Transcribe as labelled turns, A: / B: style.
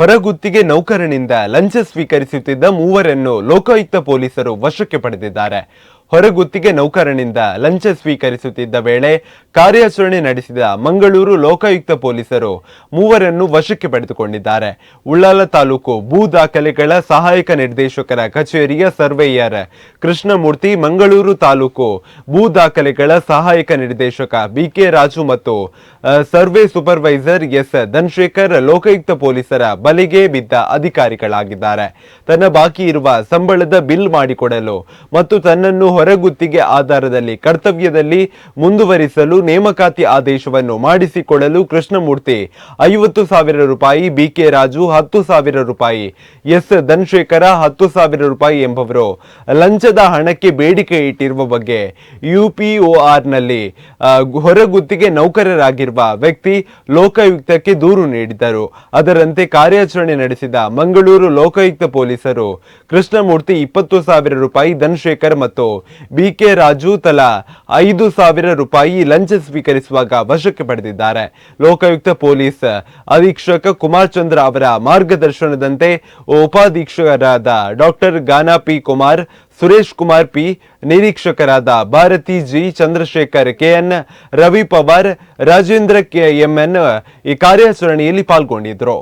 A: ಹೊರಗುತ್ತಿಗೆ ನೌಕರನಿಂದ ಲಂಚ ಸ್ವೀಕರಿಸುತ್ತಿದ್ದ ಮೂವರನ್ನು ಲೋಕಾಯುಕ್ತ ಪೊಲೀಸರು ವಶಕ್ಕೆ ಪಡೆದಿದ್ದಾರೆ. ಹೊರಗುತ್ತಿಗೆ ನೌಕರನಿಂದ ಲಂಚ ಸ್ವೀಕರಿಸುತ್ತಿದ್ದ ವೇಳೆ ಕಾರ್ಯಾಚರಣೆ ನಡೆಸಿದ ಮಂಗಳೂರು ಲೋಕಾಯುಕ್ತ ಪೊಲೀಸರು ಮೂವರನ್ನು ವಶಕ್ಕೆ ಪಡೆದುಕೊಂಡಿದ್ದಾರೆ. ಉಳ್ಳಾಲ ತಾಲೂಕು ಭೂ ದಾಖಲೆಗಳ ಸಹಾಯಕ ನಿರ್ದೇಶಕರ ಕಚೇರಿಯ ಸರ್ವೇಯರ್ ಕೃಷ್ಣಮೂರ್ತಿ, ಮಂಗಳೂರು ತಾಲೂಕು ಭೂ ದಾಖಲೆಗಳ ಸಹಾಯಕ ನಿರ್ದೇಶಕ ಬಿಕೆ ರಾಜು ಮತ್ತು survey supervisor S Dhanasekhar Lokayukta ಪೊಲೀಸರ ಬಲೆಗೆ ಬಿದ್ದ ಅಧಿಕಾರಿಗಳಾಗಿದ್ದಾರೆ. ತನ್ನ ಬಾಕಿ ಇರುವ ಸಂಬಳದ ಬಿಲ್ ಮಾಡಿಕೊಡಲು ಮತ್ತು ತನ್ನನ್ನು ಹೊರಗುತ್ತಿಗೆ ಆಧಾರದಲ್ಲಿ ಕರ್ತವ್ಯದಲ್ಲಿ ಮುಂದುವರಿಸಲು ನೇಮಕಾತಿ ಆದೇಶವನ್ನು ಮಾಡಿಸಿಕೊಡಲು ಕೃಷ್ಣಮೂರ್ತಿ 50,000 ರೂಪಾಯಿ, ಬಿಕೆ ರಾಜು 10,000 ರೂಪಾಯಿ, ಎಸ್ ಧನಶೇಖರ 10,000 ರೂಪಾಯಿ ಎಂಬುವರು ಲಂಚದ ಹಣಕ್ಕೆ ಬೇಡಿಕೆ ಇಟ್ಟಿರುವ ಬಗ್ಗೆ ಯುಪಿಒಆರ್ನಲ್ಲಿ ಹೊರಗುತ್ತಿಗೆ ನೌಕರರಾಗಿರುವ ವ್ಯಕ್ತಿ ಲೋಕಾಯುಕ್ತಕ್ಕೆ ದೂರು ನೀಡಿದ್ದರು. ಅದರಂತೆ ಕಾರ್ಯಾಚರಣೆ ನಡೆಸಿದ ಮಂಗಳೂರು ಲೋಕಾಯುಕ್ತ ಪೊಲೀಸರು ಕೃಷ್ಣಮೂರ್ತಿ 20,000 ರೂಪಾಯಿ, ಧನಶೇಖರ್ ಮತ್ತು ಬಿಕೆ ರಾಜು ತಲಾ 5,000 ರೂಪಾಯಿ ಲಂಚ ಸ್ವೀಕರಿಸುವಾಗ ವಶಕ್ಕೆ ಪಡೆದಿದ್ದಾರೆ. ಲೋಕಾಯುಕ್ತ ಪೊಲೀಸ್ ಅಧೀಕ್ಷಕ ಕುಮಾರ್ ಚಂದ್ರ ಅವರ ಮಾರ್ಗದರ್ಶನದಂತೆ ಉಪಾಧೀಕ್ಷಕರಾದ doctor Gana P Kumar, Suresh Kumar P, ನಿರೀಕ್ಷಕರಾದ Bharathi G, Chandrashekar KN, Ravi Pawar, Rajendra MN ಈ ಕಾರ್ಯಾಚರಣೆಯಲ್ಲಿ ಪಾಲ್ಗೊಂಡಿದ್ರು.